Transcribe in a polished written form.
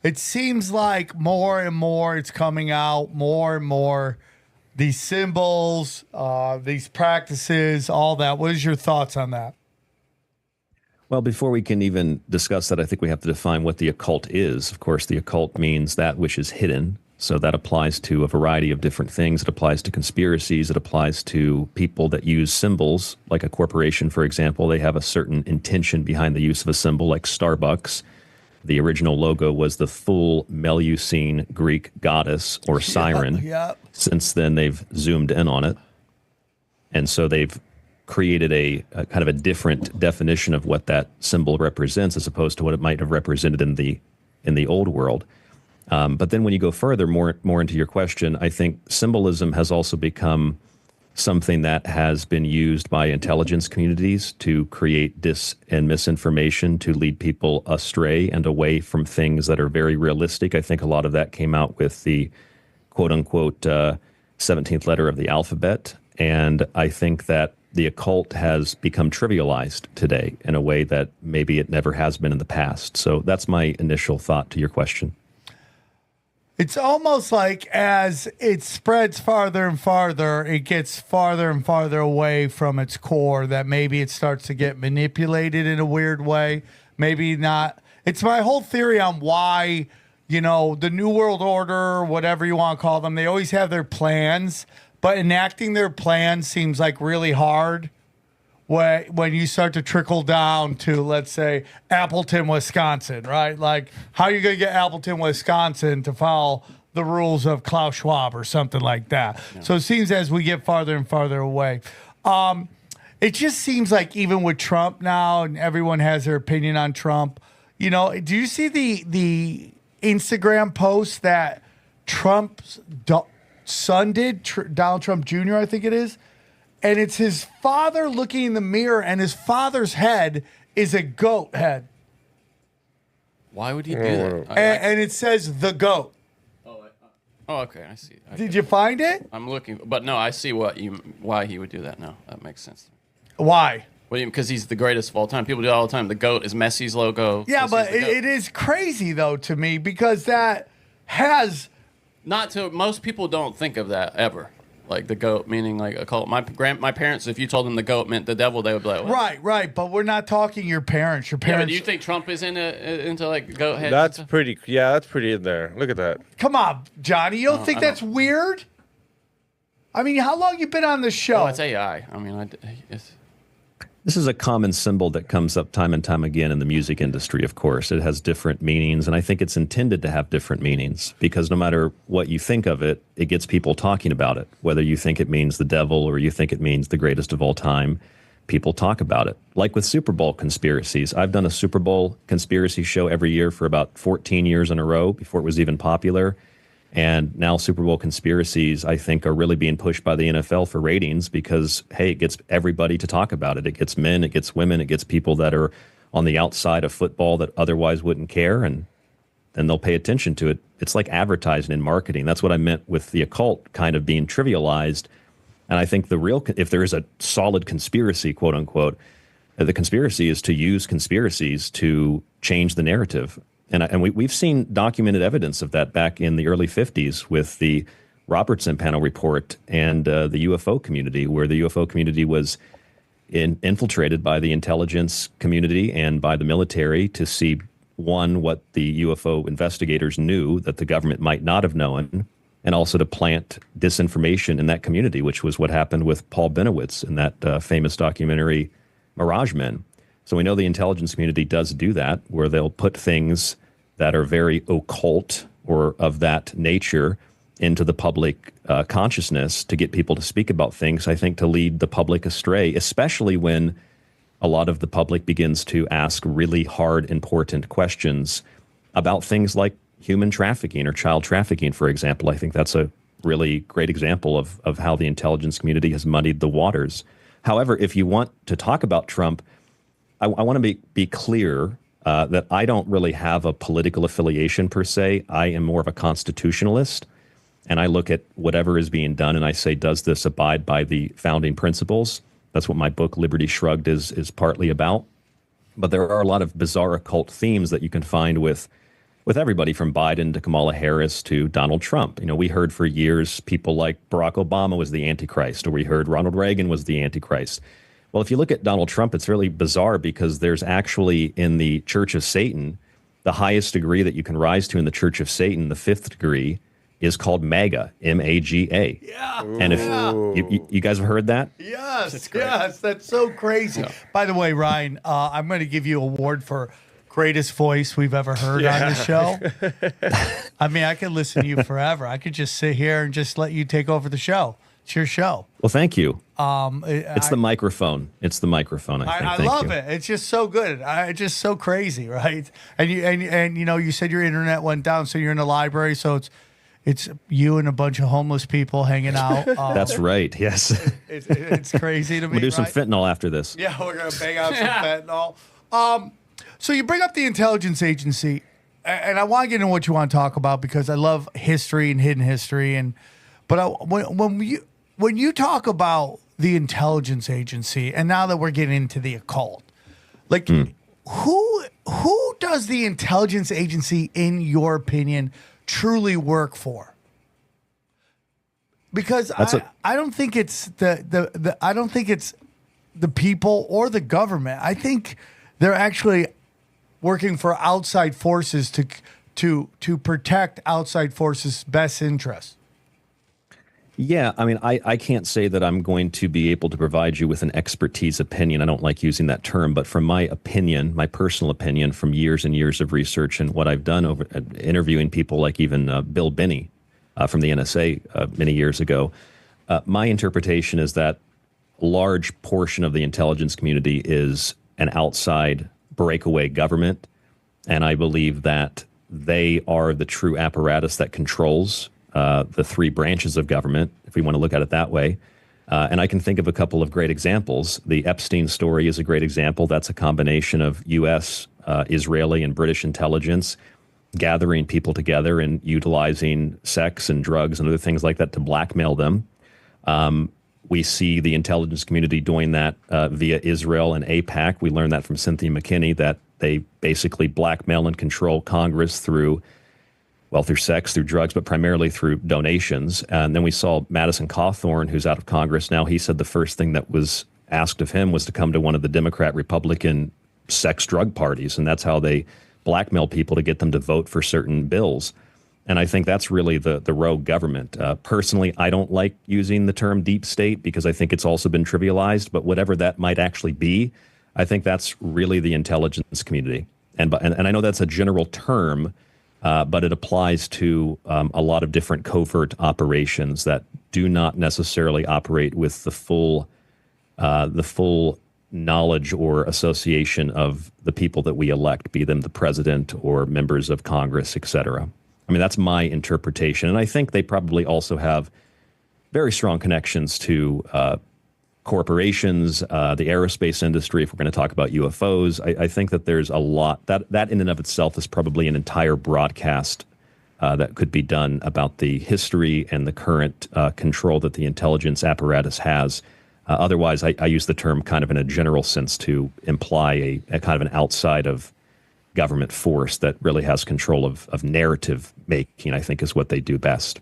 It seems like more and more it's coming out, more and more these symbols, these practices, all that. What is your thoughts on that? Well, before we can even discuss that, I think we have to define what the occult is. Of course, the occult means that which is hidden. So that applies to a variety of different things. It applies to conspiracies. It applies to people that use symbols, like a corporation, for example. They have a certain intention behind the use of a symbol, like Starbucks. The original logo was the full Melusine Greek goddess or siren. Yeah. Since then, they've zoomed in on it. And so they've created a kind of a different definition of what that symbol represents as opposed to what it might have represented in the old world. But then when you go further, more into your question, I think symbolism has also become something that has been used by intelligence communities to create dis and misinformation, to lead people astray and away from things that are very realistic. I think a lot of that came out with the quote-unquote 17th letter of the alphabet. And I think that the occult has become trivialized today in a way that maybe it never has been in the past. So that's my initial thought to your question. It's almost like as it spreads farther and farther, it gets farther and farther away from its core, that maybe it starts to get manipulated in a weird way. Maybe not. It's my whole theory on why, the New World Order, whatever you want to call them, they always have their plans, but enacting their plans seems like really hard when you start to trickle down to, let's say, Appleton, Wisconsin, right? Like, how are you going to get Appleton, Wisconsin to follow the rules of Klaus Schwab or something like that? Yeah. So it seems as we get farther and farther away. It just seems like even with Trump now, and everyone has their opinion on Trump, do you see the Instagram post that Trump's son did, Donald Trump Jr., I think it is? And it's his father looking in the mirror, and his father's head is a goat head. Why would he do that? And it says the goat. Oh, okay, I see. Did you find it? I'm looking, but no, I see why he would do that now. That makes sense. Why? Well, because he's the greatest of all time. People do it all the time. The goat is Messi's logo. Yeah, but it is crazy, though, to me, because that has... Most people don't think of that ever. Like the goat, meaning like occult. My parents, if you told them the goat meant the devil, they would be like, what? Right. But we're not talking your parents. Your parents. Yeah, but do you think Trump is into like goat heads? That's pretty in there. Look at that. Come on, Johnny. You don't think that's weird? I mean, how long you been on the show? Oh, it's AI. I mean, This is a common symbol that comes up time and time again in the music industry, of course. It has different meanings, and I think it's intended to have different meanings because no matter what you think of it, it gets people talking about it. Whether you think it means the devil or you think it means the greatest of all time, people talk about it. Like with Super Bowl conspiracies. I've done a Super Bowl conspiracy show every year for about 14 years in a row before it was even popular. And now Super Bowl conspiracies, I think, are really being pushed by the NFL for ratings because, hey, it gets everybody to talk about it. It gets men, it gets women, it gets people that are on the outside of football that otherwise wouldn't care, and then they'll pay attention to it. It's like advertising and marketing. That's what I meant with the occult kind of being trivialized. And I think if there is a solid conspiracy, quote unquote, the conspiracy is to use conspiracies to change the narrative. And we've seen documented evidence of that back in the early 50s with the Robertson panel report and the UFO community, where the UFO community was infiltrated by the intelligence community and by the military to see, one, what the UFO investigators knew that the government might not have known, and also to plant disinformation in that community, which was what happened with Paul Benowitz in that famous documentary, Mirage Men. So we know the intelligence community does do that, where they'll put things that are very occult or of that nature into the public consciousness to get people to speak about things, I think, to lead the public astray, especially when a lot of the public begins to ask really hard, important questions about things like human trafficking or child trafficking, for example. I think that's a really great example of how the intelligence community has muddied the waters. However, if you want to talk about Trump, I want to be clear that I don't really have a political affiliation per se. I am more of a constitutionalist, and I look at whatever is being done and I say, does this abide by the founding principles? That's what my book, Liberty Shrugged, is partly about. But there are a lot of bizarre occult themes that you can find with with everybody from Biden to Kamala Harris to Donald Trump. You know, we heard for years people like Barack Obama was the Antichrist, or we heard Ronald Reagan was the Antichrist. Well, if you look at Donald Trump, it's really bizarre because there's actually in the Church of Satan, the highest degree that you can rise to in the Church of Satan, the 5th degree, is called MAGA, M-A-G-A. Yeah. And if you guys have heard that? Yes, yes, that's so crazy. By the way, Ryan, I'm going to give you an award for greatest voice we've ever heard on the show. I mean, I could listen to you forever. I could just sit here and just let you take over the show. It's your show. Well, thank you. It's the microphone. It's the microphone, I think. I Thank love you. it. It's just so good. It's just so crazy, right? And you know, you said your internet went down, so you're in the library, so it's you and a bunch of homeless people hanging out. That's right. Yes. It's crazy to me. We'll do some right? fentanyl after this. Yeah, we're gonna bang out some fentanyl. So you bring up the intelligence agency, and I want to get into what you want to talk about because I love history and hidden history. When you talk about the intelligence agency, and now that we're getting into the occult, like who does the intelligence agency, in your opinion, truly work for? Because I don't think it's I don't think it's the people or the government. I think they're actually working for outside forces to protect outside forces' best interests. Yeah, I mean, I can't say that I'm going to be able to provide you with an expertise opinion. I don't like using that term, but from my opinion, my personal opinion from years and years of research and what I've done over interviewing people like even Bill Binney from the NSA many years ago, my interpretation is that a large portion of the intelligence community is an outside breakaway government, and I believe that they are the true apparatus that controls the three branches of government, if we want to look at it that way. And I can think of a couple of great examples. The Epstein story is a great example. That's a combination of U.S., Israeli, and British intelligence gathering people together and utilizing sex and drugs and other things like that to blackmail them. We see the intelligence community doing that via Israel and AIPAC. We learned that from Cynthia McKinney, that they basically blackmail and control Congress through sex, through drugs, but primarily through donations. And then we saw Madison Cawthorn, who's out of Congress now. He said the first thing that was asked of him was to come to one of the Democrat-Republican sex drug parties, and that's how they blackmail people to get them to vote for certain bills. And I think that's really the rogue government. Personally, I don't like using the term deep state because I think it's also been trivialized, but whatever that might actually be, I think that's really the intelligence community. And I know that's a general term, but it applies to a lot of different covert operations that do not necessarily operate with the full knowledge or association of the people that we elect, be them the president or members of Congress, et cetera. I mean, that's my interpretation. And I think they probably also have very strong connections to corporations, the aerospace industry, if we're going to talk about UFOs. I think that there's a lot that in and of itself is probably an entire broadcast that could be done about the history and the current control that the intelligence apparatus has. Otherwise, I use the term kind of in a general sense to imply a kind of an outside of government force that really has control of narrative making, I think is what they do best.